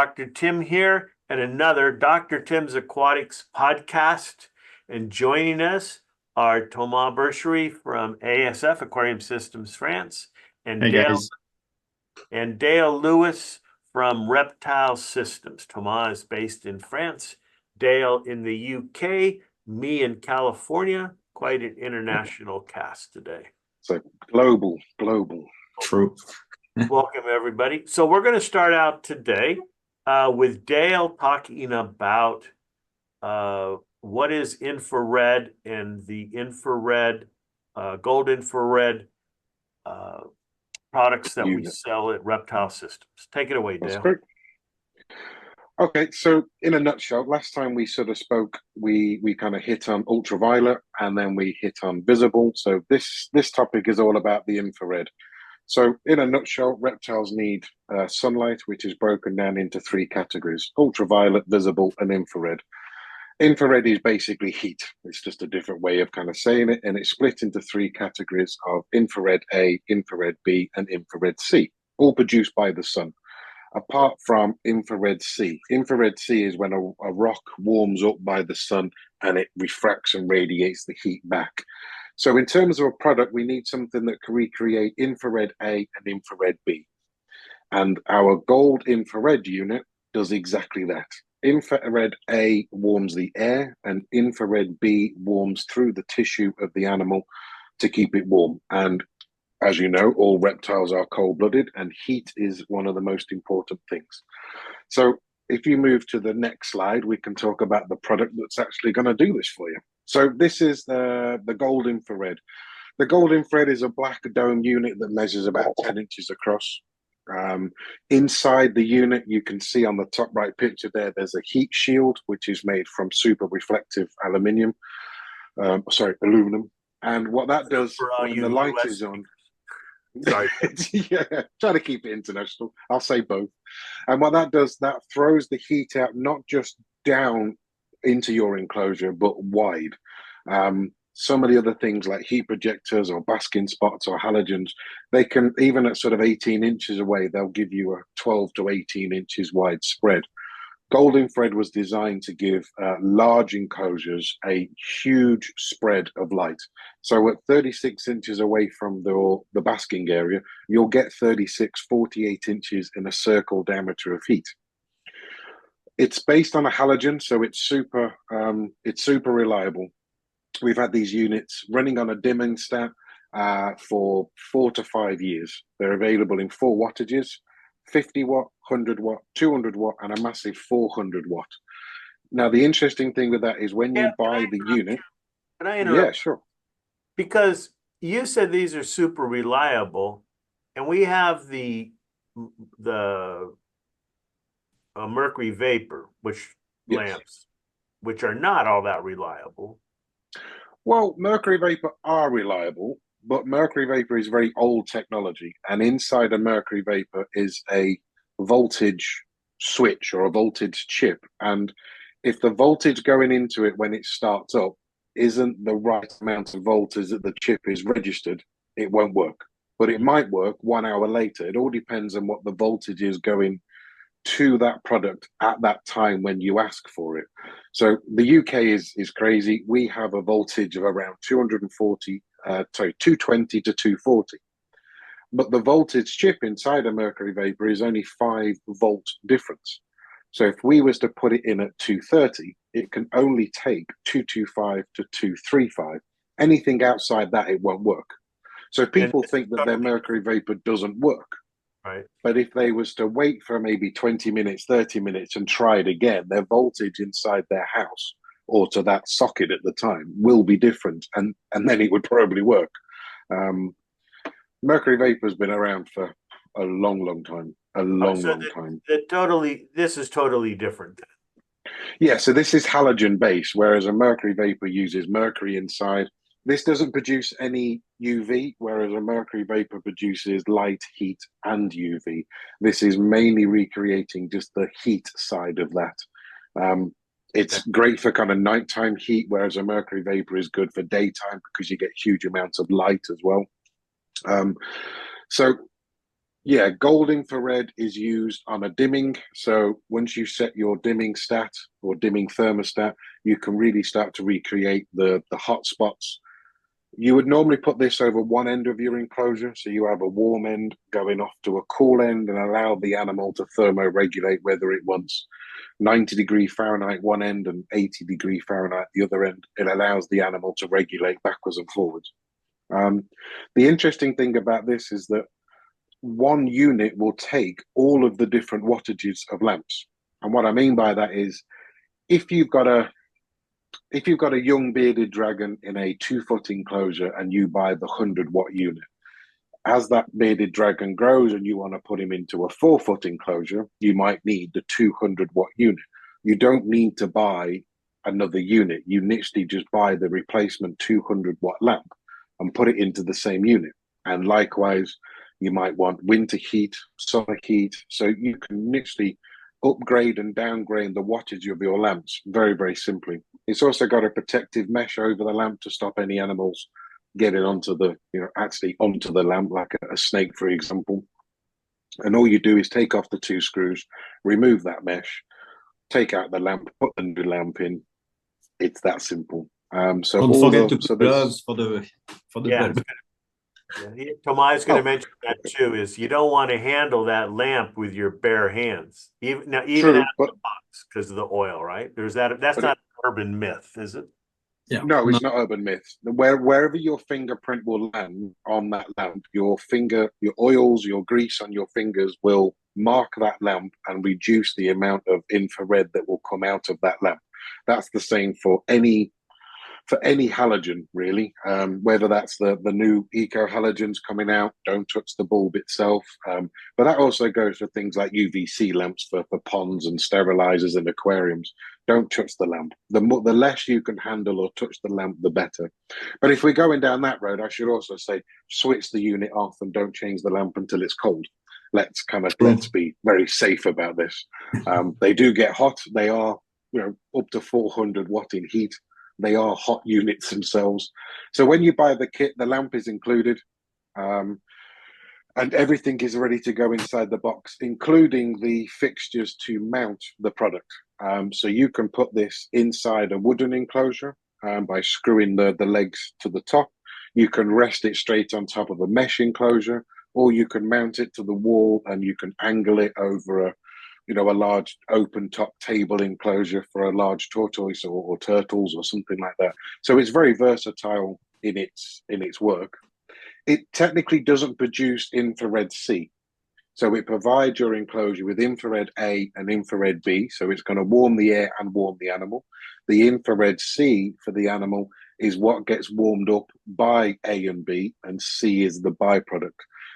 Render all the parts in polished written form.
Dr. Tim here at another Dr. Tim's Aquatics podcast. And joining us are Thomas Berchery from ASF, Aquarium Systems France, and Hey guys. Dale Lewis from Reptile Systems. Thomas is based in France, Dale in the UK, me in California. Quite an international cast today. So global. True. Welcome, everybody. So we're going to start out today with Dale talking about what is infrared and the infrared, gold infrared products that we sell at Reptile Systems. Take it away, That's Dale. great. Okay, so in a nutshell, last time we sort of spoke, we kind of hit on ultraviolet and then we hit on visible. So this topic is all about the infrared. So in a nutshell, reptiles need sunlight, which is broken down into three categories: ultraviolet, visible, and infrared. Infrared is basically heat. It's just a different way of kind of saying it, and it's split into three categories of infrared A, infrared B, and infrared C, all produced by the sun. Apart from infrared C. Infrared C is when a rock warms up by the sun and it refracts and radiates the heat back. So in terms of a product, we need something that can recreate infrared A and infrared B. And our gold infrared unit does exactly that. Infrared A warms the air and infrared B warms through the tissue of the animal to keep it warm. And as you know, all reptiles are cold-blooded, and heat is one of the most important things. So if you move to the next slide, we can talk about the product that's actually going to do this for you. So this is the gold infrared. The gold infrared is a black dome unit that measures about 10 inches across. Inside the unit, you can see on the top right picture there's a heat shield, which is made from super reflective aluminum. And what that does when the light is on, sorry, yeah, try to keep it international. I'll say both. And what that does, that throws the heat out not just down into your enclosure, but wide. Some of the other things like heat projectors or basking spots or halogens, they can, even at sort of 18 inches away, they'll give you a 12 to 18 inches wide spread. Gold infrared was designed to give large enclosures a huge spread of light. So at 36 inches away from the basking area, you'll get 36, 48 inches in a circle diameter of heat. It's based on a halogen, so it's super reliable. We've had these units running on a dimming stat for 4 to 5 years. They're available in 4 wattages, 50 watt, 100 watt, 200 watt, and a massive 400 watt. Now, the interesting thing with that is when you buy the unit. Can I interrupt? Yeah, sure. Because you said these are super reliable, and we have the mercury vapor, lamps, which are not all that reliable. Well, mercury vapor are reliable, but mercury vapor is very old technology, and inside a mercury vapor is a voltage switch or a voltage chip. And if the voltage going into it when it starts up isn't the right amount of voltage that the chip is registered, it won't work. But it might work 1 hour later. It all depends on what the voltage is going to that product at that time when you ask for it. So the UK is crazy. We have a voltage of around 220 to 240. But the voltage chip inside a mercury vapor is only 5 volt difference. So if we was to put it in at 230, it can only take 225 to 235. Anything outside that, it won't work. So people think that their mercury vapor doesn't work. Right. But if they was to wait for maybe 20 minutes, 30 minutes and try it again, their voltage inside their house or to that socket at the time will be different. And then it would probably work. Mercury vapor has been around for a long time. This is totally different. Yeah, so this is halogen based, whereas a mercury vapor uses mercury inside. This doesn't produce any UV, whereas a mercury vapor produces light, heat, and UV. This is mainly recreating just the heat side of that. It's great for kind of nighttime heat, whereas a mercury vapor is good for daytime because you get huge amounts of light as well. So Yeah, gold infrared is used on a dimming. So once you set your dimming stat or dimming thermostat, you can really start to recreate the hot spots. You would normally put this over one end of your enclosure, so you have a warm end going off to a cool end and allow the animal to thermoregulate whether it wants 90-degree Fahrenheit one end and 80-degree Fahrenheit the other end. It allows the animal to regulate backwards and forwards. The interesting thing about this is that one unit will take all of the different wattages of lamps. And what I mean by that is if you've got a if you've got a young bearded dragon in a 2 foot enclosure and you buy the 100 watt unit, as that bearded dragon grows and you want to put him into a 4 foot enclosure, you might need the 200 watt unit. You don't need to buy another unit. You literally just buy the replacement 200 watt lamp and put it into the same unit. And likewise, you might want winter heat, summer heat. So you can literally upgrade and downgrade the wattage of your lamps very, very simply. It's also got a protective mesh over the lamp to stop any animals getting onto the, actually onto the lamp, like a snake, for example. And all you do is take off the two screws, remove that mesh, take out the lamp, put the new lamp in. It's that simple. So Don't all forget the to so put there's gloves for the Yeah, bulb. Toma's going to oh mention that too, is you don't want to handle that lamp with your bare hands, even out true, of the box because of the oil, right? That's but it, not an urban myth, is it? Yeah. no, No. it's not urban myth. Wherever your fingerprint will land on that lamp, your finger, your oils, your grease on your fingers will mark that lamp and reduce the amount of infrared that will come out of that lamp. That's the same for any halogen, really. Whether that's the new eco halogens coming out, don't touch the bulb itself. But that also goes for things like UVC lamps for ponds and sterilizers and aquariums. Don't touch the lamp. The less you can handle or touch the lamp, the better. But if we're going down that road, I should also say switch the unit off and don't change the lamp until it's cold. Let's True. be very safe about this. They do get hot. They are up to 400 watt in heat. They are hot units themselves. So when you buy the kit, the lamp is included, um, and everything is ready to go inside the box, including the fixtures to mount the product. So you can put this inside a wooden enclosure by screwing the legs to the top. You can rest it straight on top of a mesh enclosure, or you can mount it to the wall and you can angle it over a large open top table enclosure for a large tortoise or turtles or something like that. So it's very versatile in its work. It technically doesn't produce infrared C. So it provides your enclosure with infrared A and infrared B. So it's going to warm the air and warm the animal. The infrared C for the animal is what gets warmed up by A and B, and C is the byproduct.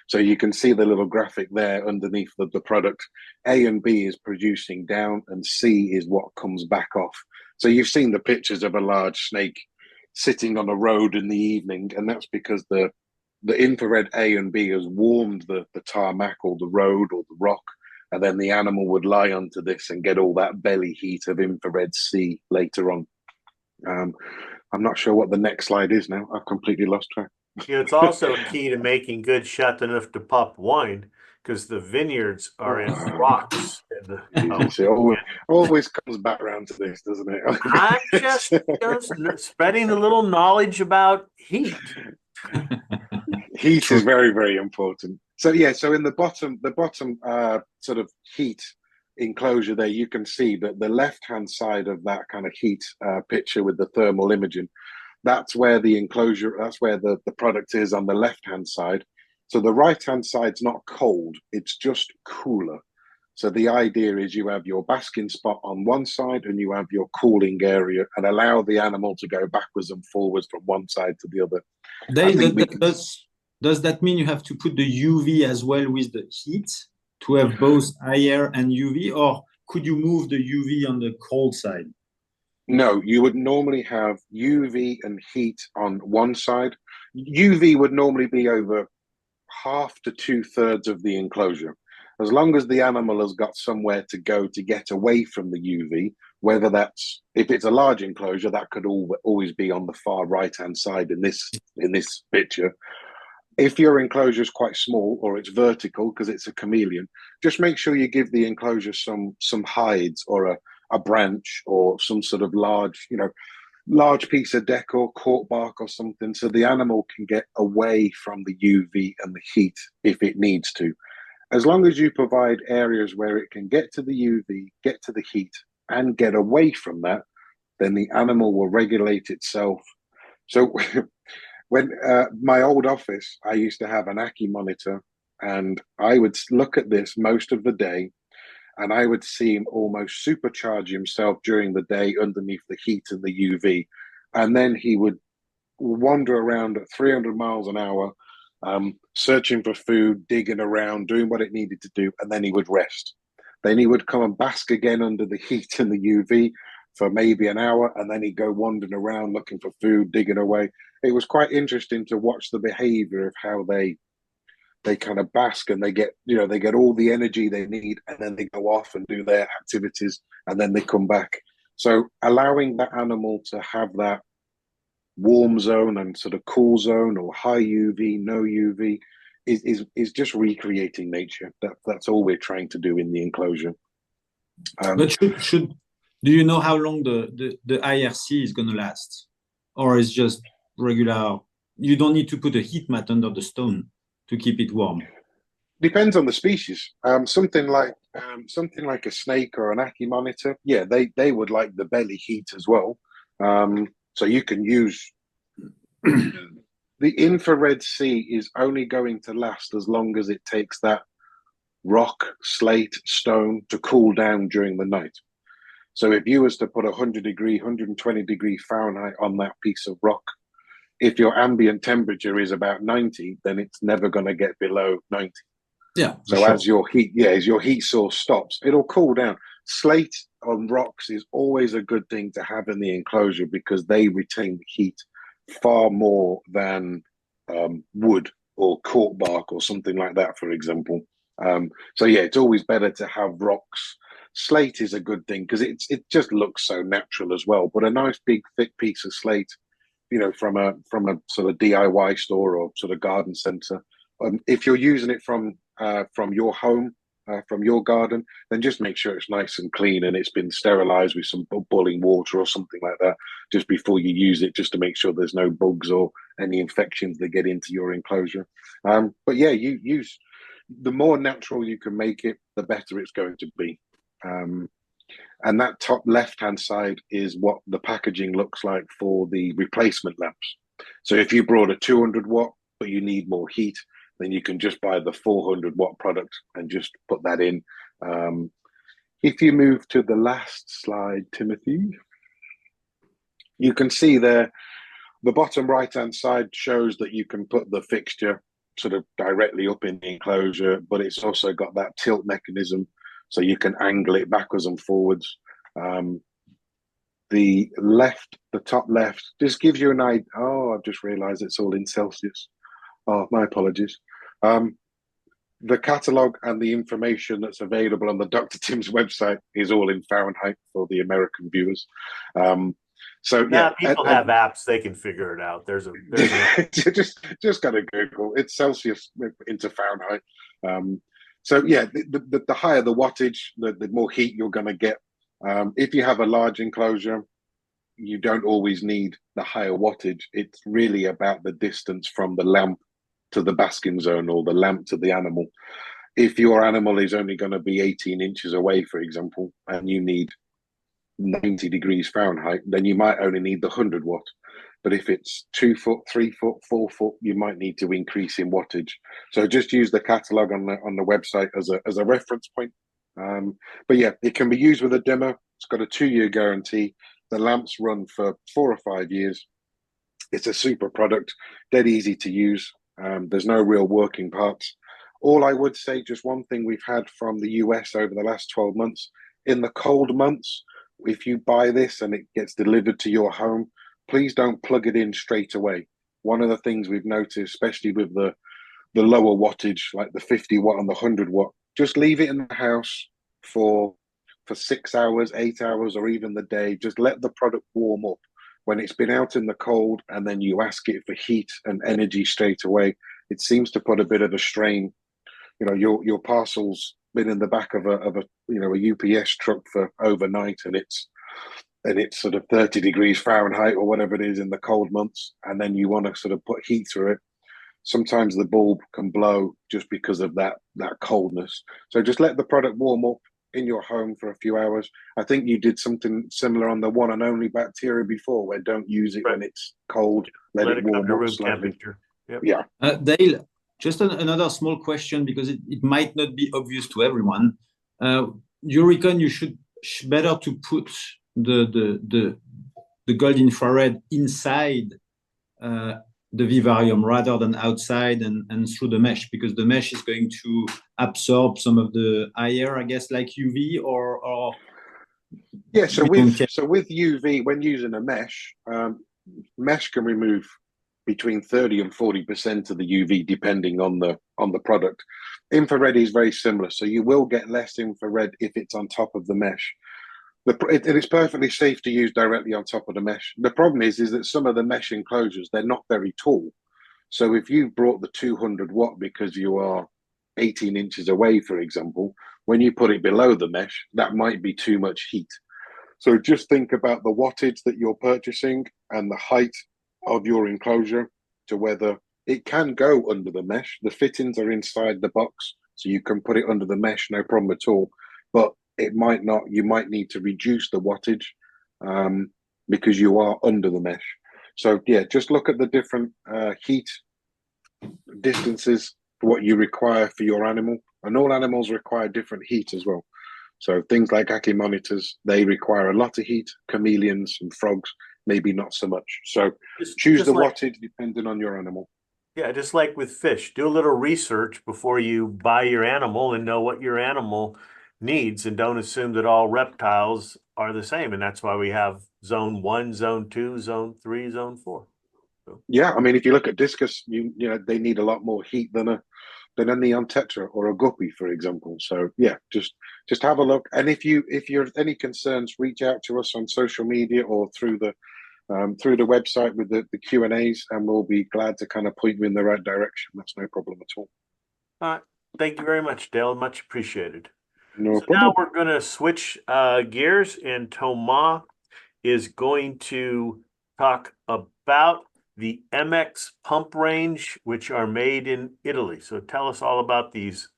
So you can see the little graphic there underneath the product. A and B is producing down, and C is what comes back off. So you've seen the pictures of a large snake sitting on a road in the evening, and that's because the infrared A and B has warmed the tarmac or the road or the rock, and then the animal would lie onto this and get all that belly heat of infrared C later on. I'm not sure what the next slide is now. I've completely lost track. It's also key to making good Chateauneuf de Pape wine because the vineyards are in the rocks. Jesus, it always comes back around to this, doesn't I'm it? just spreading a little knowledge about heat. Heat True. is very, very important. So yeah, so in the bottom sort of heat enclosure there, you can see that the left-hand side of that kind of heat picture with the thermal imaging, that's where the enclosure, that's where the product is on the left-hand side. So the right-hand side's not cold, it's just cooler. So the idea is you have your basking spot on one side and you have your cooling area and allow the animal to go backwards and forwards from one side to the other. I They, think that, we that- can. does that mean you have to put the UV as well with the heat to have both IR and UV, or could you move the UV on the cold side? No, you would normally have UV and heat on one side. UV would normally be over half to 2/3 of the enclosure. As long as the animal has got somewhere to go to get away from the UV, whether that's if it's a large enclosure, that could always be on the far right hand side in this picture. If your enclosure is quite small or it's vertical because it's a chameleon, just make sure you give the enclosure some hides or a branch or some sort of large, large piece of decor, cork bark or something, so the animal can get away from the UV and the heat if it needs to. As long as you provide areas where it can get to the UV, get to the heat, and get away from that, then the animal will regulate itself. So when my old office, I used to have an Aki monitor, and I would look at this most of the day, and I would see him almost supercharge himself during the day underneath the heat and the UV, and then he would wander around at 300 miles an hour, searching for food, digging around, doing what it needed to do, and then he would rest. Then he would come and bask again under the heat and the UV for maybe an hour, and then he'd go wandering around looking for food, digging away. It was quite interesting to watch the behavior of how they kind of bask, and they get all the energy they need, and then they go off and do their activities, and then they come back. So allowing that animal to have that warm zone and sort of cool zone, or high UV, no UV, is just recreating nature. That's all we're trying to do in the enclosure. But should do you know how long the IRC is going to last, or is just regular? You don't need to put a heat mat under the stone to keep it warm. Depends on the species. Something like a snake or an Aki monitor, yeah, they would like the belly heat as well. So you can use the infrared C is only going to last as long as it takes that rock, slate, stone to cool down during the night. So if you was to put 100-degree, 120-degree Fahrenheit on that piece of rock, if your ambient temperature is about 90, then it's never going to get below 90. Yeah. So sure. as your heat source stops, it'll cool down. Slate on rocks is always a good thing to have in the enclosure because they retain the heat far more than wood or cork bark or something like that, for example. So yeah, it's always better to have rocks. Slate is a good thing because it just looks so natural as well. But a nice big thick piece of slate, from a sort of DIY store or sort of garden center. If you're using it from your home, from your garden, then just make sure it's nice and clean and it's been sterilized with some boiling water or something like that just before you use it, just to make sure there's no bugs or any infections that get into your enclosure. But yeah, you use the more natural you can make it, the better it's going to be. And that top left-hand side is what the packaging looks like for the replacement lamps. So if you brought a 200 watt, but you need more heat, then you can just buy the 400 watt product and just put that in. If you move to the last slide, Timothy, you can see there, the bottom right-hand side shows that you can put the fixture sort of directly up in the enclosure, but it's also got that tilt mechanism, so you can angle it backwards and forwards. The top left, just gives you an idea. Oh, I've just realized it's all in Celsius. Oh, my apologies. The catalog and the information that's available on the Dr. Tim's website is all in Fahrenheit for the American viewers. So yeah, people have apps; they can figure it out. There's just gotta Google. It's Celsius into Fahrenheit. So yeah, the higher the wattage, the more heat you're going to get. If you have a large enclosure, you don't always need the higher wattage. It's really about the distance from the lamp to the basking zone or the lamp to the animal. If your animal is only going to be 18 inches away, for example, and you need 90 degrees Fahrenheit, then you might only need the 100 watt. But if it's 2 foot, 3 foot, 4 foot, you might need to increase in wattage. So just use the catalog on the website as a reference point. But yeah, it can be used with a dimmer. It's got a 2-year guarantee. The lamps run for 4 or 5 years. It's a super product, dead easy to use. There's no real working parts. All I would say, just one thing we've had from the US over the last 12 months, in the cold months, if you buy this and it gets delivered to your home, please don't plug it in straight away. One of the things we've noticed, especially with the lower wattage, like the 50 watt and the 100 watt, just leave it in the house for 6 hours, 8 hours, or even the day. Just let the product warm up. When it's been out in the cold and then you ask it for heat and energy straight away, it seems to put a bit of a strain. You know, your parcel's been in the back of a a UPS truck for overnight, and it's sort of 30 degrees Fahrenheit or whatever it is in the cold months, and then you want to sort of put heat through it. Sometimes the bulb can blow just because of that coldness. So just let the product warm up in your home for a few hours. I think you did something similar on the one and only bacteria before, where don't use it when it's cold. Let it warm come to up room slightly. temperature. Yep. Yeah. Dale, just another small question, because it might not be obvious to everyone. You reckon you should better to put the gold infrared inside the vivarium rather than outside and through the mesh, because the mesh is going to absorb some of the air, I guess, like UV or yeah. So with UV, when using a mesh, mesh can remove between 30 and 40% of the UV depending on the product. Infrared is very similar, so you will get less infrared if it's on top of the mesh. It's perfectly safe to use directly on top of the mesh. The problem is that some of the mesh enclosures, they're not very tall. So if you brought the 200 watt because you are 18 inches away, for example, when you put it below the mesh, that might be too much heat. So just think about the wattage that you're purchasing and the height of your enclosure to whether it can go under the mesh. The fittings are inside the box, so you can put it under the mesh, no problem at all. But it might not. You might need to reduce the wattage because you are under the mesh. So yeah, just look at the different heat distances for what you require for your animal, and all animals require different heat as well. So things like Aki monitors, they require a lot of heat. Chameleons and frogs, maybe not so much. So choose the wattage depending on your animal. Yeah, just like with fish, do a little research before you buy your animal and know what your animal needs, and don't assume that all reptiles are the same. And that's why we have zone 1, zone 2, zone 3, zone 4. So. Yeah, I mean, if you look at discus, you know they need a lot more heat than a neon tetra or a guppy, for example. So yeah, just have a look. And if you're any concerns, reach out to us on social media or through the website with the Q&As, and we'll be glad to kind of point you in the right direction. That's no problem at all. All right. Thank you very much, Dale. Much appreciated. No So problem. now we're going to switch gears, and Thomas is going to talk about the MX pump range, which are made in Italy. So tell us all about these.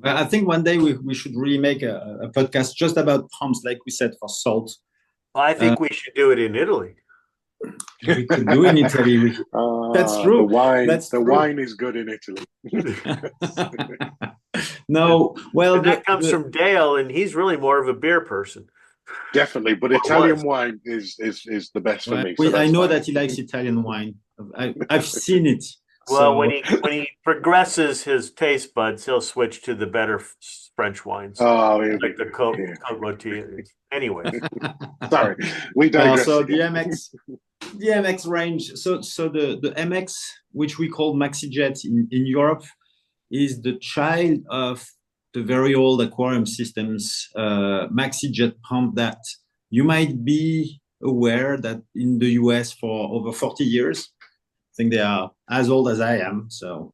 I think one day we should really make a podcast just about pumps, like we said, for salt. I think we should do it in Italy. We could do in Italy. That's true. The wine is good in Italy. No, well, that comes from Dale, and he's really more of a beer person. Definitely, but Italian wine is the best for me. So I know that he likes Italian wine. I've seen it. Well, so when he progresses his taste buds, he'll switch to the better French wines. Oh, like the Cote Motier. Anyway, sorry, we digress. So the MX range. So the MX, which we call MaxiJet in Europe, is the child of the very old aquarium systems MaxiJet pump that you might be aware that in the US for over 40 years. I think they are as old as I am. So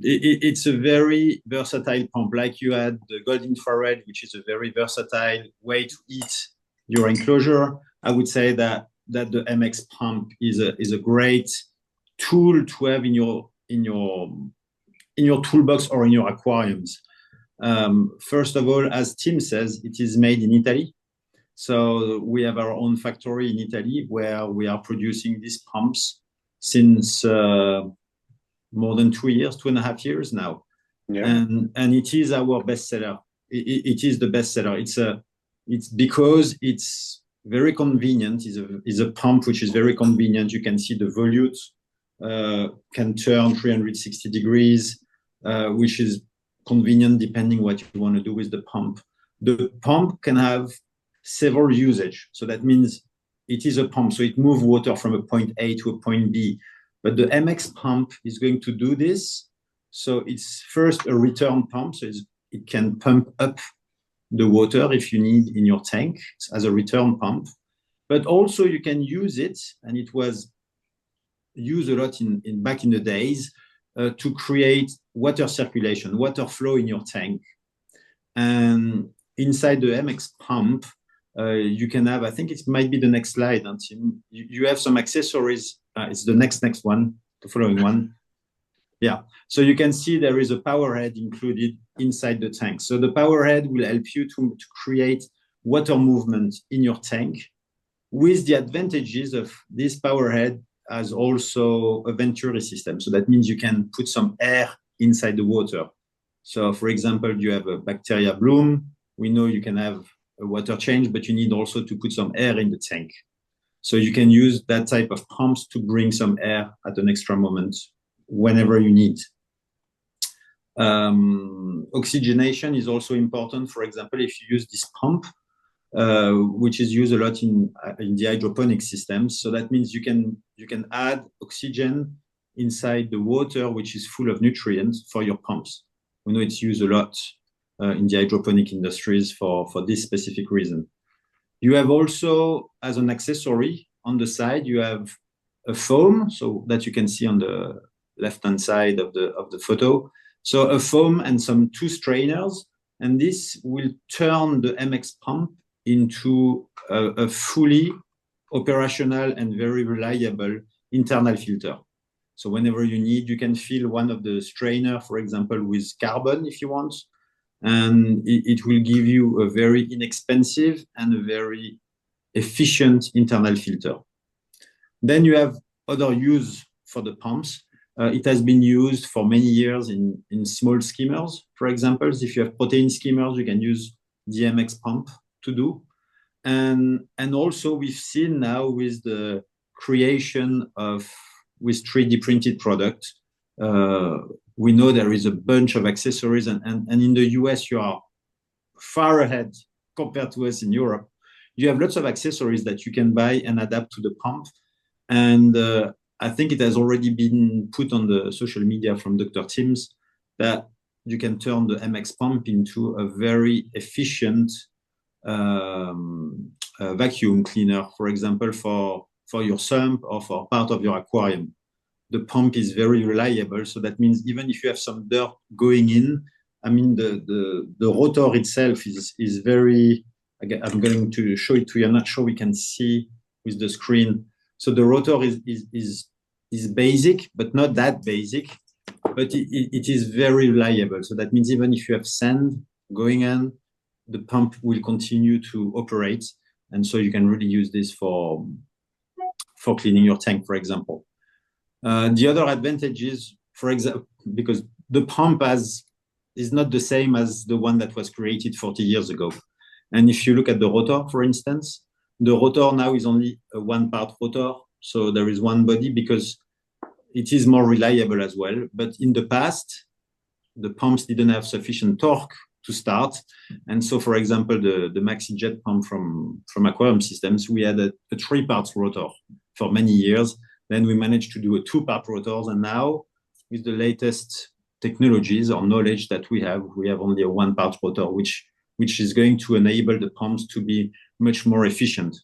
it's a very versatile pump. Like you had the gold infrared, which is a very versatile way to heat your enclosure. I would say that the MX pump is a great tool to have in your toolbox or in your aquariums. First of all, as Tim says, it is made in Italy. So we have our own factory in Italy where we are producing these pumps since more than 2.5 years now. Yeah. And it is our bestseller. It is the bestseller. It's because it's very convenient. It's a pump which is very convenient. You can see the volute can turn 360 degrees, which is convenient depending what you want to do with the pump. The pump can have several usage. So that means it is a pump. So it moves water from a point A to a point B. But the MX pump is going to do this. So it's first a return pump. So it can pump up the water if you need in your tank as a return pump. But also you can use it, and it was used a lot in back in the days to create water circulation, water flow in your tank. And inside the MX pump, you can have, I think it might be the next slide, and you have some accessories. It's the next one, the following one. Yeah, so you can see there is a power head included inside the tank. So the power head will help you to create water movement in your tank, with the advantages of this power head as also a venturi system. So that means you can put some air inside the water. So for example, you have a bacteria bloom. We know you can have a water change, but you need also to put some air in the tank. So you can use that type of pumps to bring some air at an extra moment whenever you need. Oxygenation is also important. For example, if you use this pump, which is used a lot in the hydroponic systems. So that means you can add oxygen inside the water, which is full of nutrients for your pumps. We know it's used a lot in the hydroponic industries for this specific reason. You have also, as an accessory on the side, you have a foam, so that you can see on the left-hand side of the photo. So a foam and some 2 strainers, and this will turn the MX pump into a fully operational and very reliable internal filter. So whenever you need, you can fill one of the strainer, for example, with carbon if you want, and it will give you a very inexpensive and a very efficient internal filter. Then you have other use for the pumps. It has been used for many years in small skimmers. For example, if you have protein skimmers, you can use the MX pump to do. And also we've seen now with the creation with 3D printed products, we know there is a bunch of accessories, and in the US, you are far ahead compared to us in Europe. You have lots of accessories that you can buy and adapt to the pump. And I think it has already been put on the social media from Dr. Tim's that you can turn the MX pump into a very efficient vacuum cleaner, for example, for your sump or for part of your aquarium. The pump is very reliable, so that means even if you have some dirt going in, I mean the rotor itself is very. I'm going to show it to you. I'm not sure we can see with the screen. So the rotor is basic, but not that basic, but it is very reliable. So that means even if you have sand going in, the pump will continue to operate. And so you can really use this for cleaning your tank, for example. The other advantage is, for example, because the pump is not the same as the one that was created 40 years ago. And if you look at the rotor, for instance, the rotor now is only a 1-part rotor. So there is one body because it is more reliable as well. But in the past, the pumps didn't have sufficient torque to start. And so, for example, the MaxiJet pump from Aquarium Systems, we had a 3-part rotor for many years. Then we managed to do a 2-part rotors. And now, with the latest technologies or knowledge that we have only a 1-part rotor, which is going to enable the pumps to be much more efficient.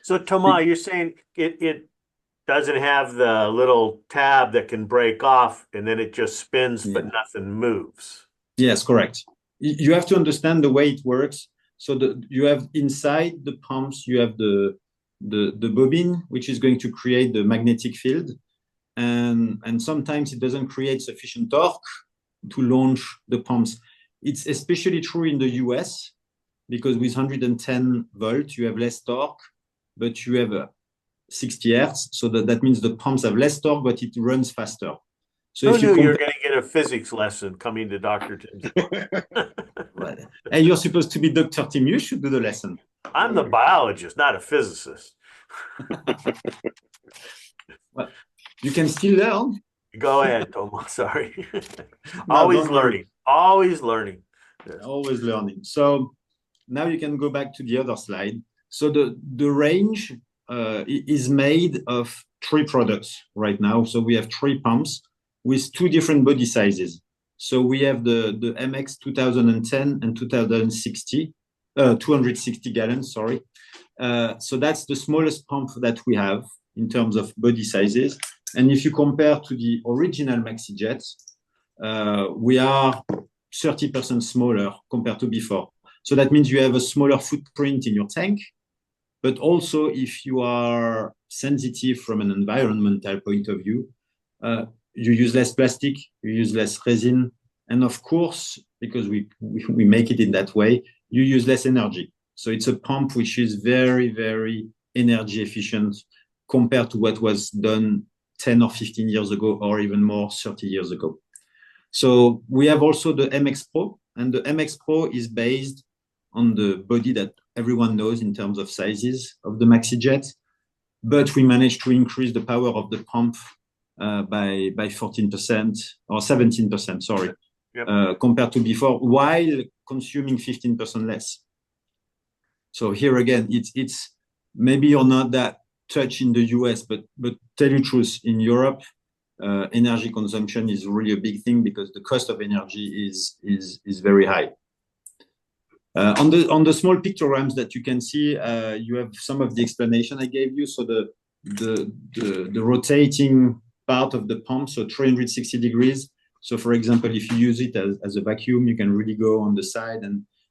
So, Thomas, you're saying it doesn't have the little tab that can break off and then it just spins, but nothing moves. Yes, correct. You have to understand the way it works. So you have inside the pumps, you have the bobbin, which is going to create the magnetic field. And sometimes it doesn't create sufficient torque to launch the pumps. It's especially true in the US because with 110 volts, you have less torque, but you have 60 hertz. So that means the pumps have less torque, but it runs faster. So if you're going to get a physics lesson coming to Dr. Tim's. Hey, you're supposed to be Dr. Tim. You should do the lesson. I'm the biologist, not a physicist. Well, you can still learn. Go ahead, Thomas. Sorry. Always learning. Always learning. Yes. Always learning. So now you can go back to the other slide. So the range is made of 3 products right now. So we have 3 pumps with 2 different body sizes. So we have the MX 2010 and 2060. 260 gallons, sorry. So that's the smallest pump that we have in terms of body sizes. And if you compare to the original MaxiJet, we are 30% smaller compared to before. So that means you have a smaller footprint in your tank, but also if you are sensitive from an environmental point of view, you use less plastic, you use less resin, and of course, because we make it in that way, you use less energy. So it's a pump which is very, very energy efficient compared to what was done 10 or 15 years ago, or even more 30 years ago. So we have also the MX Pro, and the MX Pro is based on the body that everyone knows in terms of sizes of the MaxiJet, but we managed to increase the power of the pump by 14% or 17%, sorry, compared to before, while consuming 15% less. So here again, it's maybe you're not that touch in the US, but tell you the truth, in Europe, energy consumption is really a big thing because the cost of energy is very high. On the small pictograms that you can see, you have some of the explanation I gave you. So the rotating part of the pump, so 360 degrees. So for example, if you use it as a vacuum, you can really go on the side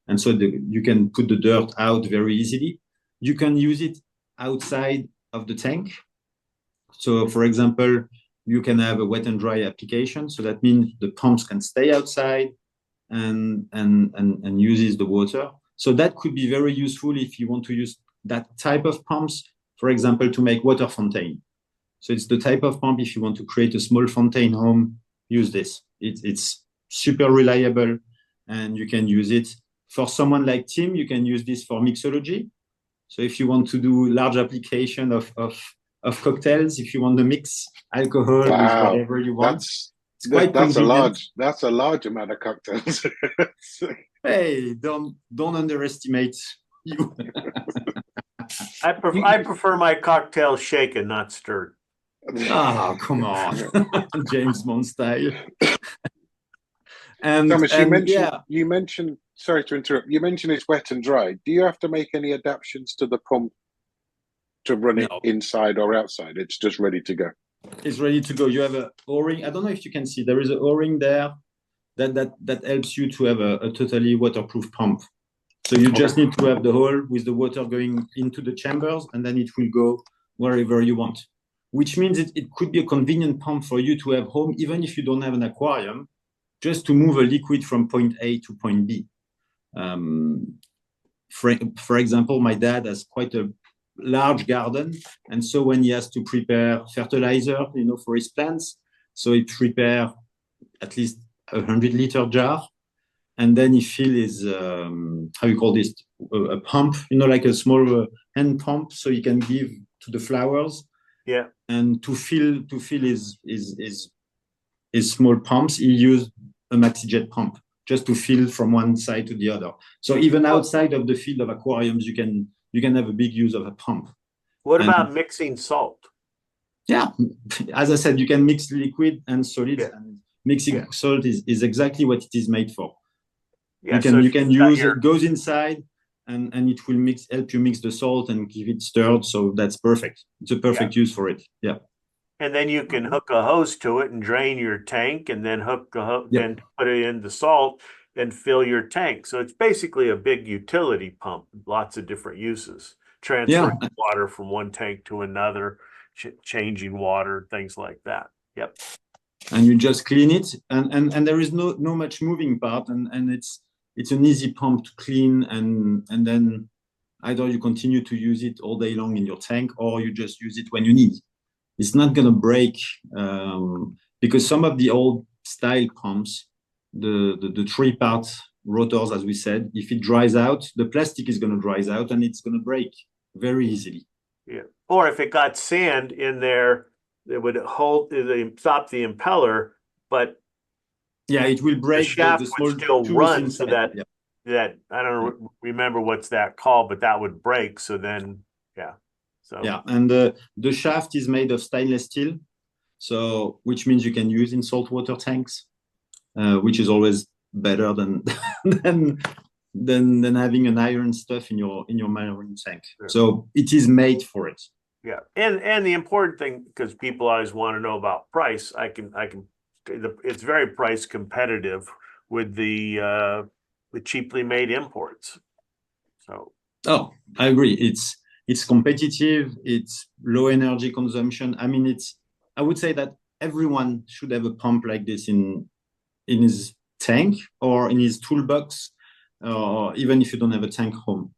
and so you can put the dirt out very easily. You can use it outside of the tank. So for example, you can have a wet and dry application. So that means the pumps can stay outside and uses the water. So that could be very useful if you want to use that type of pumps, for example, to make water fontaine. So it's the type of pump, if you want to create a small fontaine home, use this. It's super reliable and you can use it. For someone like Tim, you can use this for mixology. So if you want to do large application of cocktails, if you want to mix alcohol with whatever you want, it's quite convenient. That's a large amount of cocktails. Hey, don't underestimate you. I prefer my cocktail shaken, not stirred. Oh, come on, James Bond style. And Thomas, yeah. you mentioned. Sorry to interrupt. You mentioned it's wet and dry. Do you have to make any adaptations to the pump to run it inside or outside? It's just ready to go. It's ready to go. You have a O-ring. I don't know if you can see. There is an O-ring there that helps you to have a totally waterproof pump. So you just need to have the hole with the water going into the chambers, and then it will go wherever you want. Which means it could be a convenient pump for you to have home, even if you don't have an aquarium, just to move a liquid from point A to point B. For example, my dad has quite a large garden, and so when he has to prepare fertilizer, for his plants, so he prepare at least 100-liter jar, and then he fill his how you call this, a pump, like a small hand pump, so he can give to the flowers. Yeah. And to fill his small pumps, he used a MaxiJet pump just to fill from one side to the other. So even outside of the field of aquariums, you can have a big use of a pump. What about mixing salt? Yeah, as I said, you can mix liquid and solid. Yeah. And mixing salt is exactly what it is made for. Yeah, you can use it goes inside and it will help you mix the salt and give it stirred. So that's perfect. It's a perfect use for it. Yeah. And then you can hook a hose to it and drain your tank, and then then put it in the salt and fill your tank. So it's basically a big utility pump, lots of different uses, transferring water from one tank to another, changing water, things like that. Yep. And you just clean it, and there is no much moving part, and it's an easy pump to clean, and then either you continue to use it all day long in your tank, or you just use it when you need. It's not going to break because some of the old style pumps, the 3-part rotors, as we said, if it dries out, the plastic is going to dry out and it's going to break very easily. Yeah. Or if it got sand in there, it would stop the impeller, but it will break. The shaft would still run, so that I don't remember what's that called, but that would break. So then, and the shaft is made of stainless steel, so which means you can use in saltwater tanks, which is always better than than having an iron stuff in your marine tank. Sure. So it is made for it. Yeah, and the important thing, because people always want to know about price, it's very price competitive with the cheaply made imports. So Oh, I agree. It's competitive. It's low energy consumption. I mean, I would say that everyone should have a pump like this in his tank or in his toolbox, or even if you don't have a tank home.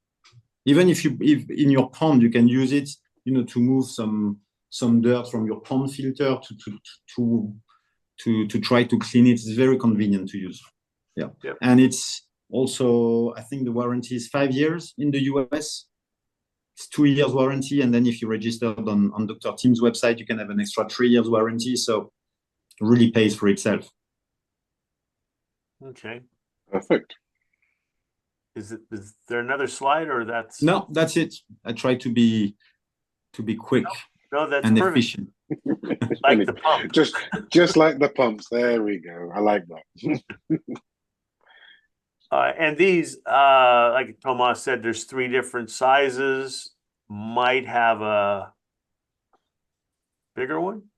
Even if in your pond you can use it, to move some dirt from your pond filter to try to clean it. It's very convenient to use. Yeah. Yep. And it's also, I think the warranty is 5 years in the US. It's 2 years warranty, and then if you registered on Dr. Tim's website, you can have an extra 3 years warranty. So it really pays for itself. okay, Perfect. is there another slide, or that's No, that's it. I try to be quick no, that's and perfect. efficient. Like the pump. Just like the pumps. There we go. I like that. And these, like Thomas said, there's 3 different sizes. Might have a bigger one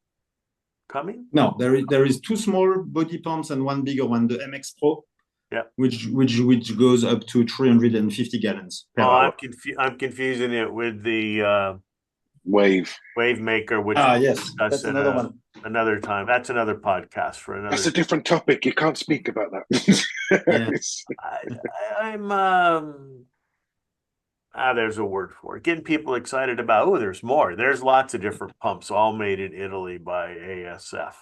coming. No, there is 2 small body pumps and 1 bigger one, the MX Pro. Yeah. Which goes up to 350 gallons per hour. I'm confusing it with the Wave maker, which yes, that's another one. Another time. That's another podcast for another. That's a different topic. You can't speak about that. I'm there's a word for it. Getting people excited about, oh, there's more. There's lots of different pumps, all made in Italy by ASF.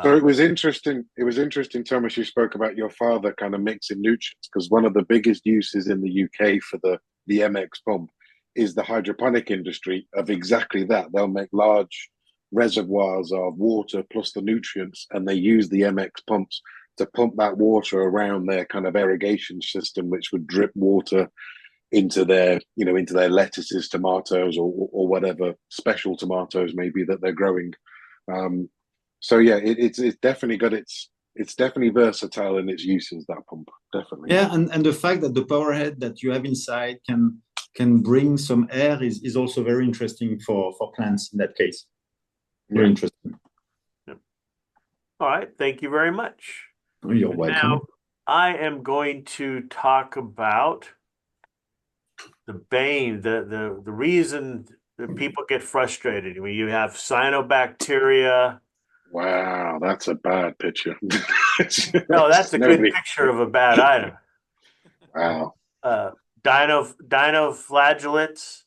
So it was interesting. It was interesting, Thomas, you spoke about your father kind of mixing nutrients, because one of the biggest uses in the UK for the MX pump is the hydroponic industry of exactly that. They'll make large reservoirs of water plus the nutrients, and they use the MX pumps to pump that water around their kind of irrigation system, which would drip water into their lettuces, tomatoes, or whatever special tomatoes maybe that they're growing. So yeah, it's definitely got it's definitely versatile in its uses, that pump, definitely. Yeah, and the fact that the power head that you have inside can bring some air is also very interesting for plants in that case. Very interesting. Yep. All right, thank you very much. You're welcome. Now, I am going to talk about the bane, the reason that people get frustrated. I mean, you have cyanobacteria. Wow, that's a bad picture. No, that's a good picture of a bad item. Wow. Dinoflagellates.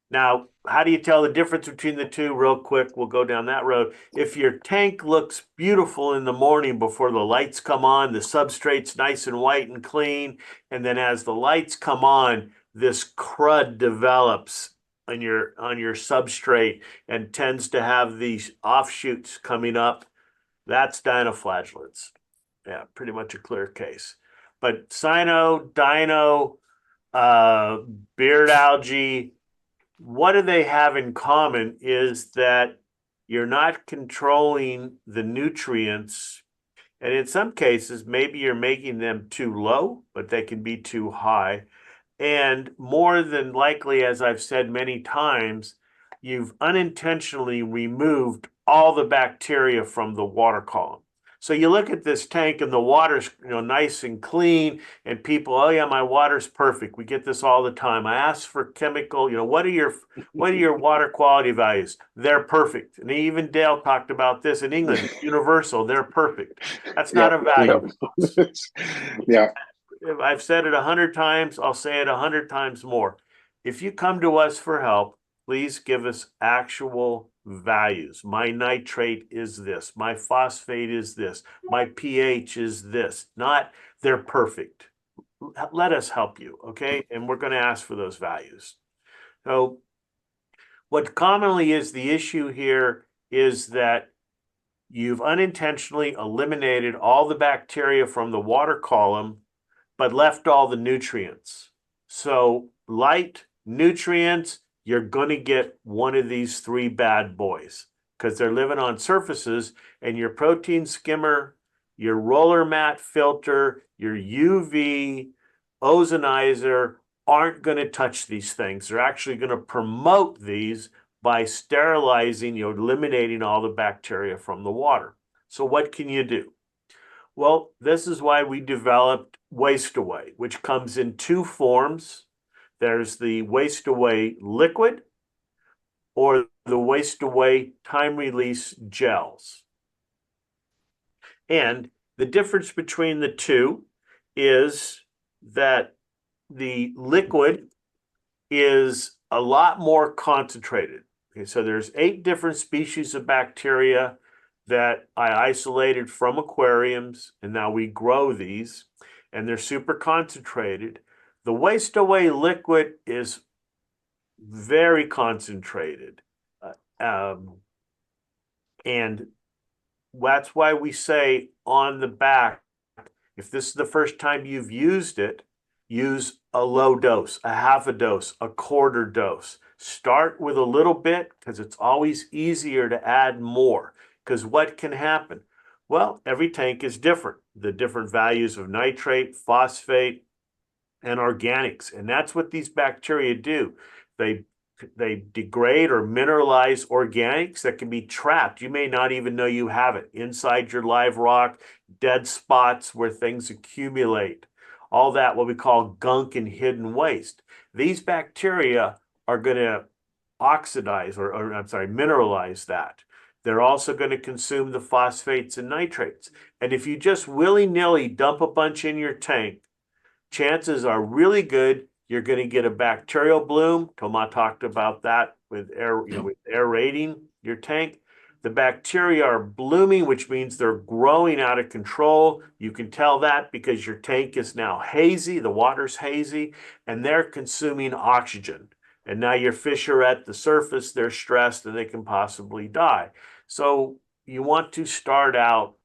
Now, how do you tell the difference between the two? Real quick, we'll go down that road. If your tank looks beautiful in the morning before the lights come on, the substrate's nice and white and clean, and then as the lights come on, this crud develops on your substrate and tends to have these offshoots coming up, that's dinoflagellates. Yeah, pretty much a clear case. But cyano, dino, beard algae, what do they have in common is that you're not controlling the nutrients. And in some cases, maybe you're making them too low, but they can be too high. And more than likely, as I've said many times, you've unintentionally removed all the bacteria from the water column. So you look at this tank and the water's nice and clean, and people, oh yeah, my water's perfect. We get this all the time. I ask for chemical, what are your water quality values? They're perfect. And even Dale talked about this in England. It's universal. They're perfect. That's not a value. Yeah. I've said it 100 times. I'll say it 100 times more. If you come to us for help, please give us actual values. My nitrate is this. My phosphate is this. My pH is this. Not they're perfect. Let us help you, okay? And we're going to ask for those values. So what commonly is the issue here is that you've unintentionally eliminated all the bacteria from the water column, but left all the nutrients. So light, nutrients, you're going to get one of these 3 bad boys because they're living on surfaces, and your protein skimmer, your roller mat filter, your UV, ozonizer aren't going to touch these things. They're actually going to promote these by sterilizing, eliminating all the bacteria from the water. So what can you do? Well, this is why we developed Waste Away, which comes in two forms. There's the Waste Away liquid or the Waste Away time release gels. And the difference between the two is that the liquid is a lot more concentrated. Okay, so there's 8 different species of bacteria that I isolated from aquariums, and now we grow these, and they're super concentrated. The Waste Away liquid is very concentrated. And that's why we say on the back, if this is the first time you've used it, use a low dose, a half a dose, a quarter dose. Start with a little bit because it's always easier to add more. Because what can happen? Well, every tank is different. The different values of nitrate, phosphate, and organics. And that's what these bacteria do. They degrade or mineralize organics that can be trapped. You may not even know you have it inside your live rock, dead spots where things accumulate, all that what we call gunk and hidden waste. These bacteria are going to oxidize or I'm sorry, mineralize that. They're also going to consume the phosphates and nitrates. And if you just willy-nilly dump a bunch in your tank, chances are really good you're going to get a bacterial bloom. Thomas talked about that with with aerating your tank. The bacteria are blooming, which means they're growing out of control. You can tell that because your tank is now hazy, the water's hazy, and they're consuming oxygen. And now your fish are at the surface, they're stressed, and they can possibly die. So you want to start out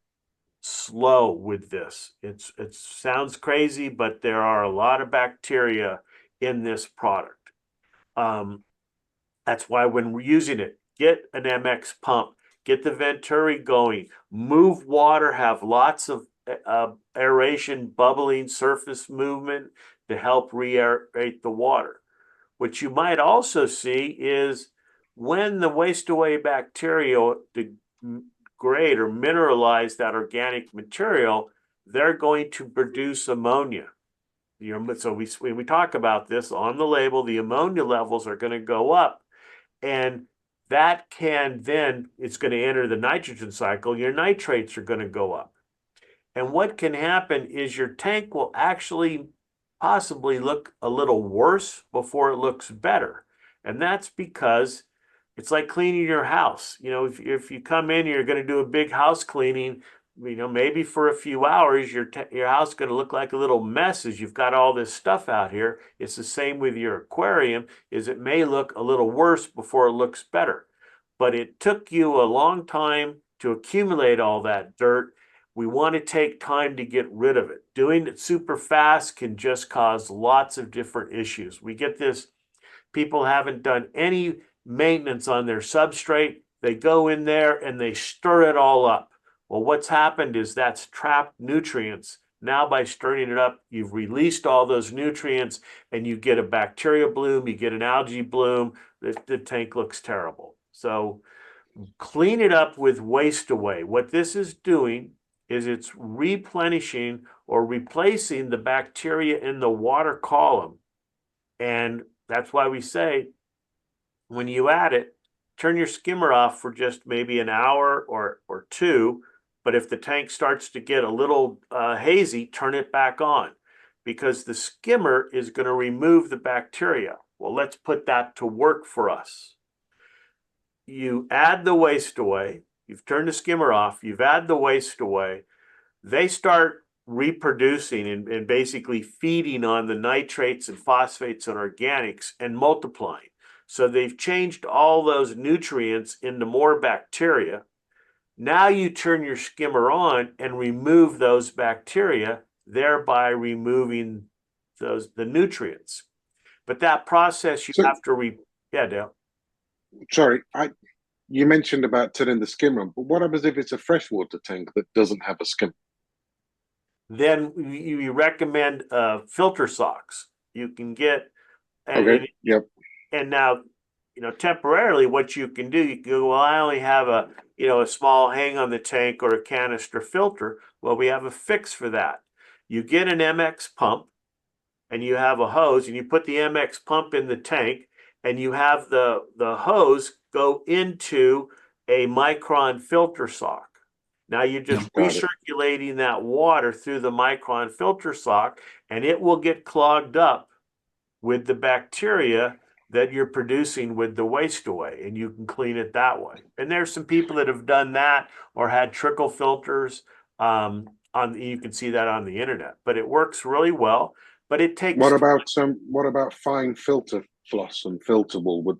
slow with this. It sounds crazy, but there are a lot of bacteria in this product. That's why when we're using it, get an MX pump, get the Venturi going, move water, have lots of aeration, bubbling, surface movement to help re-aerate the water. What you might also see is when the waste away bacteria degrade or mineralize that organic material, they're going to produce ammonia. So when we talk about this on the label, the ammonia levels are going to go up, and that can then, it's going to enter the nitrogen cycle. Your nitrates are going to go up. And what can happen is your tank will actually possibly look a little worse before it looks better. And that's because it's like cleaning your house. If you come in, you're going to do a big house cleaning, maybe for a few hours, your house is going to look like a little mess as you've got all this stuff out here. It's the same with your aquarium, is it may look a little worse before it looks better. But it took you a long time to accumulate all that dirt. We want to take time to get rid of it. Doing it super fast can just cause lots of different issues. We get this, people haven't done any maintenance on their substrate. They go in there and they stir it all up. Well, what's happened is that's trapped nutrients. Now by stirring it up, you've released all those nutrients and you get a bacteria bloom, you get an algae bloom, the tank looks terrible. So clean it up with waste away. What this is doing is it's replenishing or replacing the bacteria in the water column. And that's why we say when you add it, turn your skimmer off for just maybe an hour or two. But if the tank starts to get a little hazy, turn it back on because the skimmer is going to remove the bacteria. Well, let's put that to work for us. You add the waste away, you've turned the skimmer off, you've added the waste away, they start reproducing and basically feeding on the nitrates and phosphates and organics and multiplying. So they've changed all those nutrients into more bacteria. Now you turn your skimmer on and remove those bacteria, thereby removing the nutrients. But that process you have to yeah, Dale. Sorry, you mentioned about turning the skimmer on, but what happens if it's a freshwater tank that doesn't have a skimmer? then we recommend filter socks. You can get, Okay. Yep. and now, temporarily what you can do, you can go, well, I only have a small hang on the tank or a canister filter. Well, we have a fix for that. You get an MX pump and you have a hose and you put the MX pump in the tank and you have the hose go into a micron filter sock. Now you're just recirculating that water through the micron filter sock and it will get clogged up with the bacteria that you're producing with the waste away, and you can clean it that way. And there's some people that have done that or had trickle filters. You can see that on the internet, but it works really well. But it takes. What about fine filter floss and filterable?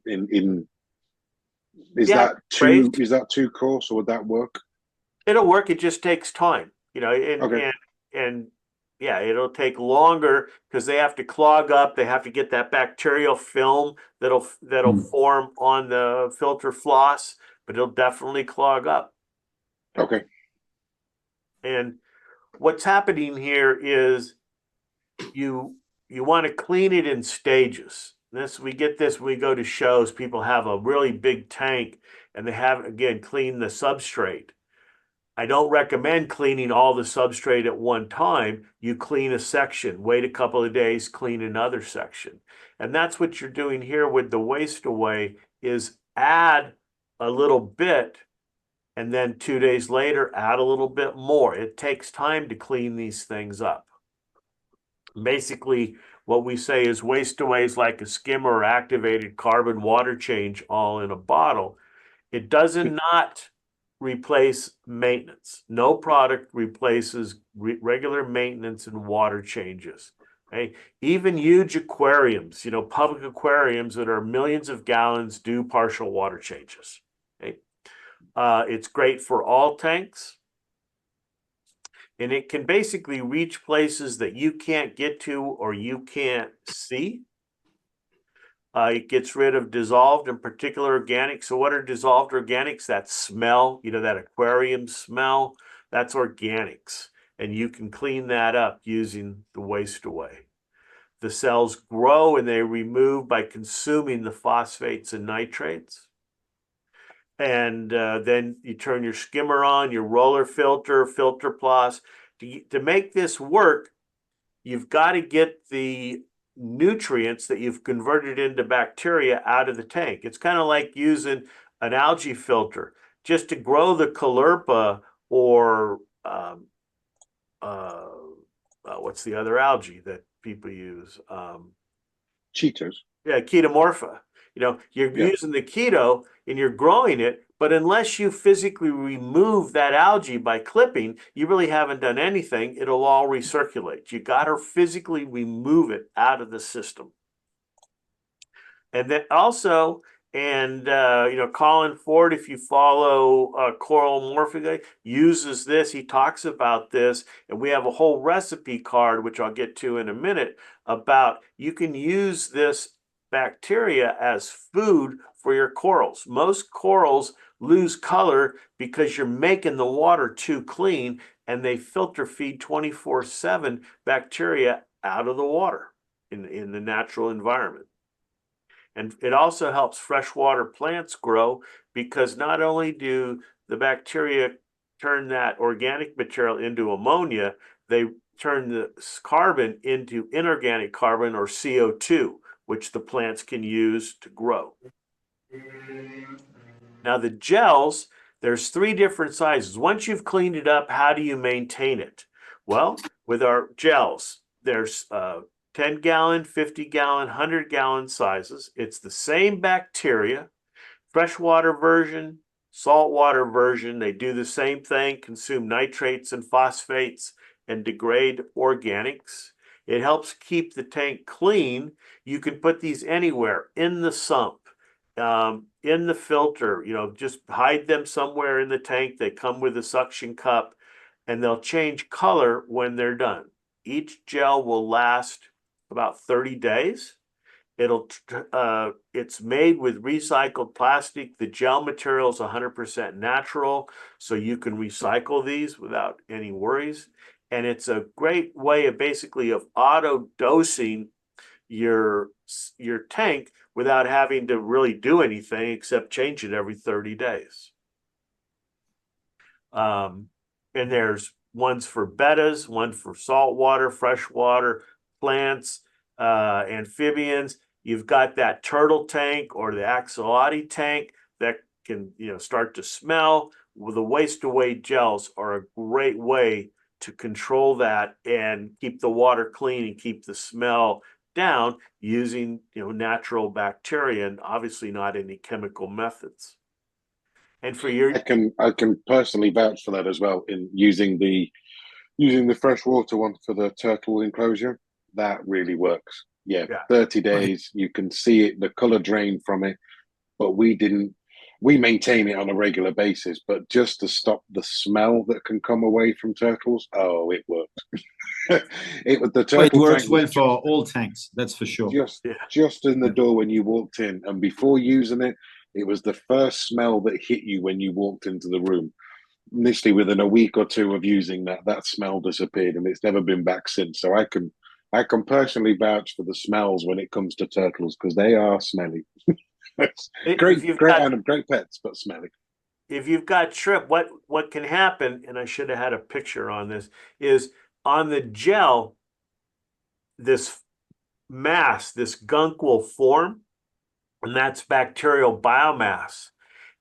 Is Yeah, that too coarse, or would that work? It'll work. It just takes time, Okay. and yeah, it'll take longer because they have to clog up. They have to get that bacterial film that'll form on the filter floss, but it'll definitely clog up. Okay. And what's happening here is you want to clean it in stages. We get this when we go to shows. People have a really big tank and they haven't, again, cleaned the substrate. I don't recommend cleaning all the substrate at one time. You clean a section, wait a couple of days, clean another section. And that's what you're doing here with the waste away is add a little bit and then 2 days later, add a little bit more. It takes time to clean these things up. Basically, what we say is waste away is like a skimmer or activated carbon water change all in a bottle. It does not replace maintenance. No product replaces regular maintenance and water changes. Okay? Even huge aquariums, public aquariums that are millions of gallons do partial water changes. Okay? It's great for all tanks. And it can basically reach places that you can't get to or you can't see. It gets rid of dissolved and particular organics. So what are dissolved organics? That smell, that aquarium smell, that's organics. And you can clean that up using the waste away. The cells grow and they remove by consuming the phosphates and nitrates. And then you turn your skimmer on, your roller filter, filter plus. To make this work, you've got to get the nutrients that you've converted into bacteria out of the tank. It's kind of like using an algae filter. Just to grow the caulerpa or what's the other algae that people use? Cheetos. Yeah, Ketomorpha. You're using the keto and you're growing it, but unless you physically remove that algae by clipping, you really haven't done anything. It'll all recirculate. You got to physically remove it out of the system. And then also, and Colin Ford, if you follow Coral Morphic, uses this. He talks about this, and we have a whole recipe card, which I'll get to in a minute, about you can use this bacteria as food for your corals. Most corals lose color because you're making the water too clean, and they filter feed 24/7 bacteria out of the water in the natural environment. And it also helps freshwater plants grow because not only do the bacteria turn that organic material into ammonia, they turn the carbon into inorganic carbon or CO2, which the plants can use to grow. Now the gels, there's 3 different sizes. Once you've cleaned it up, how do you maintain it? Well, with our gels, there's 10-gallon, 50-gallon, 100-gallon sizes. It's the same bacteria, freshwater version, saltwater version. They do the same thing, consume nitrates and phosphates and degrade organics. It helps keep the tank clean. You can put these anywhere, in the sump, in the filter, just hide them somewhere in the tank. They come with a suction cup and they'll change color when they're done. Each gel will last about 30 days. It's made with recycled plastic. The gel material is 100% natural, so you can recycle these without any worries. and it's a great way of basically of auto dosing your tank without having to really do anything except change it every 30 days. And there's ones for bettas, one for saltwater, freshwater, plants, amphibians. You've got that turtle tank or the axolotl tank that can, start to smell. Well, the waste away gels are a great way to control that and keep the water clean and keep the smell down using, natural bacteria and obviously not any chemical methods. And for your, I can personally vouch for that as well in using the freshwater one for the turtle enclosure. That really works. Yeah, yeah, 30 days, you can see it, the color drain from it, but we maintain it on a regular basis, but just to stop the smell that can come away from turtles, oh, it works. The Well, it turtle works tank was well for all tanks, that's for sure. yeah. just in the Yeah. door when you walked in, and before using it, it was the first smell that hit you when you walked into the room. Initially, within a week or two of using that smell disappeared, and it's never been back since. So I can personally vouch for the smells when it comes to turtles because they are smelly. If you've Great got animal, great pets, but smelly. if you've got shrimp, what can happen, and I should have had a picture on this, is on the gel, this mass, this gunk will form, and that's bacterial biomass.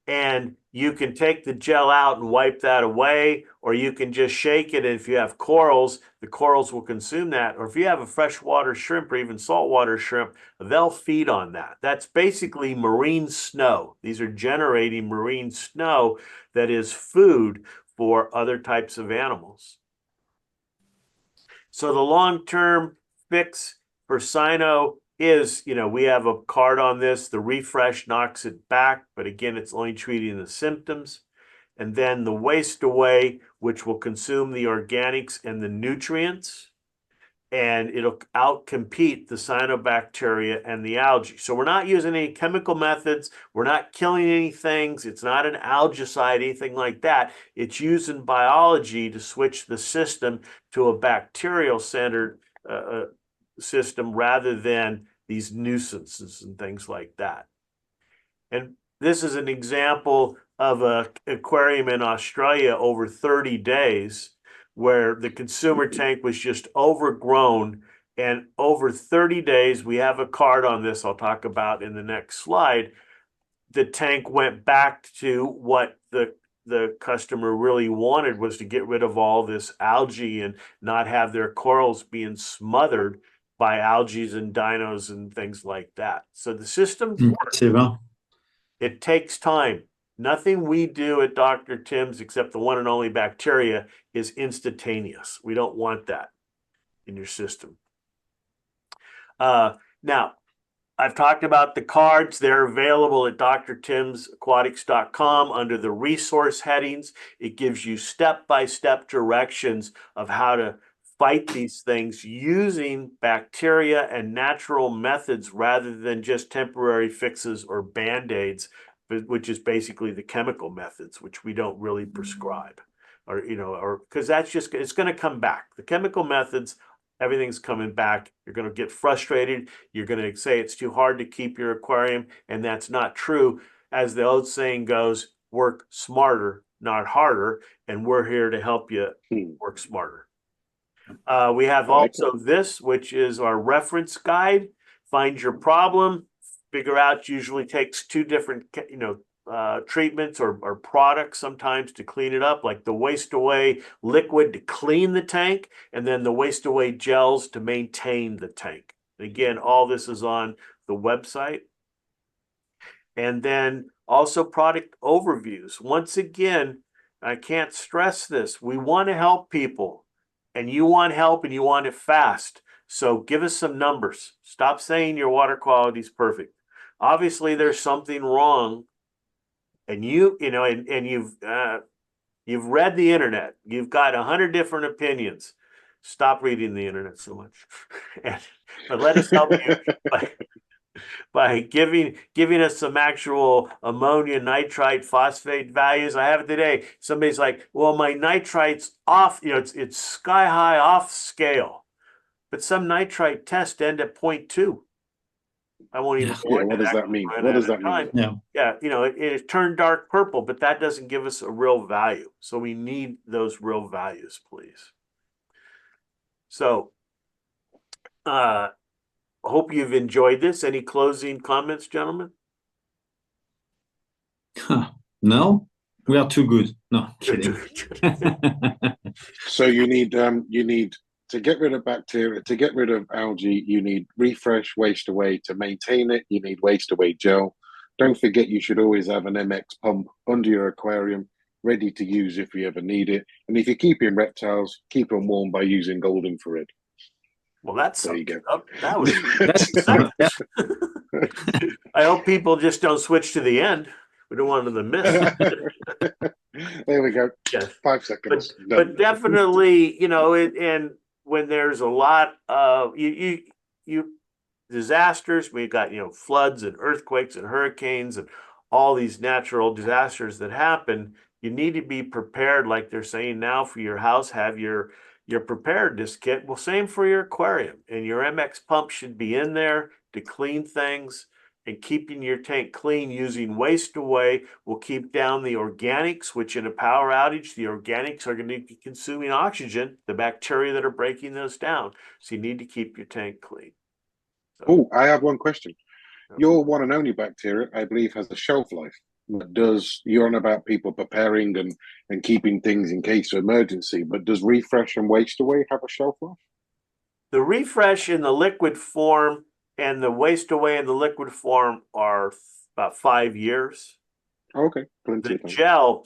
And you can take the gel out and wipe that away, or you can just shake it. And if you have corals, the corals will consume that. Or if you have a freshwater shrimp or even saltwater shrimp, they'll feed on that. That's basically marine snow. These are generating marine snow that is food for other types of animals. So the long-term fix for cyno is, we have a card on this. The refresh knocks it back, but again, it's only treating the symptoms. And then the waste away, which will consume the organics and the nutrients, and it'll outcompete the cyanobacteria and the algae. So we're not using any chemical methods. We're not killing any things. It's not an algicide, anything like that. It's using biology to switch the system to a bacterial-centered system rather than these nuisances and things like that. And this is an example of an aquarium in Australia over 30 days where the consumer tank was just overgrown. And over 30 days, we have a card on this I'll talk about in the next slide. The tank went back to what the customer really wanted, was to get rid of all this algae and not have their corals being smothered by algae and dinos and things like that. So the system's Impressive, huh? it takes time. Nothing we do at Dr. Tim's, except the one and only bacteria, is instantaneous. We don't want that in your system. Now, I've talked about the cards. They're available at drtimsaquatics.com under the resource headings. It gives you step-by-step directions of how to fight these things using bacteria and natural methods rather than just temporary fixes or band-aids, which is basically the chemical methods, which we don't really prescribe. Or because that's just, it's going to come back. The chemical methods, everything's coming back. You're going to get frustrated. You're going to say it's too hard to keep your aquarium, and that's not true. As the old saying goes, work smarter, not harder, and we're here to help you work smarter. We have also this, which is our reference guide. Find your problem, figure out, usually takes two different, treatments or products sometimes to clean it up, like the waste away liquid to clean the tank, and then the waste away gels to maintain the tank. Again, all this is on the website. And then also product overviews. Once again, I can't stress this. We want to help people, and you want help and you want it fast. So give us some numbers. Stop saying your water quality is perfect. Obviously, there's something wrong, and you've read the internet. You've got 100 different opinions. Stop reading the internet so much, but let us help you. by giving us some actual ammonia, nitrite, phosphate values. I have it today. Somebody's like, well, my nitrite's off, it's sky high off scale. But some nitrite tests end at 0.2. I won't even Yeah. go Yeah, into what does that that 'cause mean? we're What running does out of that mean? time. Yeah. Yeah, it turned dark purple, but that doesn't give us a real value. So we need those real values, please. So, hope you've enjoyed this. Any closing comments, gentlemen? No, we are too good. No, kidding. So you need to get rid of bacteria, to get rid of algae, you need refresh, waste away. To maintain it, you need waste away gel. Don't forget you should always have an MX pump under your aquarium, ready to use if you ever need it. And if you're keeping reptiles, keep them warm by using gold infrared. Well, that's There you something. go. Oh, that was That's I hope people just don't switch to the end. We don't want them to miss. There we go. Yes. 5 seconds. But definitely, and when there's a lot of you disasters, we've got, floods and earthquakes and hurricanes and all these natural disasters that happen, you need to be prepared, like they're saying now for your house, have your preparedness kit. Well, same for your aquarium, and your MX pump should be in there to clean things, and keeping your tank clean using waste away will keep down the organics, which in a power outage, the organics are going to be consuming oxygen, the bacteria that are breaking those down. So you need to keep your tank clean. So, Oh, I have one question. Your one and only bacteria, I believe, has a shelf life. Does you're on about people preparing and keeping things in case of emergency, but does refresh and waste away have a shelf life? the refresh in the liquid form and the waste away in the liquid form are about 5 years. Okay, plenty The of time. gel,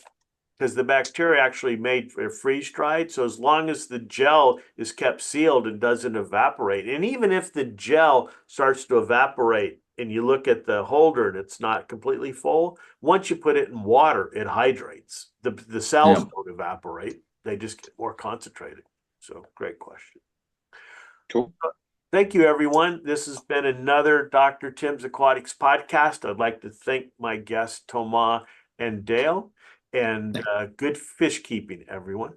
because the bacteria actually made freeze dried. So as long as the gel is kept sealed and doesn't evaporate, and even if the gel starts to evaporate and you look at the holder and it's not completely full, once you put it in water, it hydrates. The cells Yeah. don't evaporate, they just get more concentrated. So great question. Cool. Thank you, everyone. This has been another Dr. Tim's Aquatics podcast. I'd like to thank my guests, Thomas and Dale, and good fish keeping, everyone.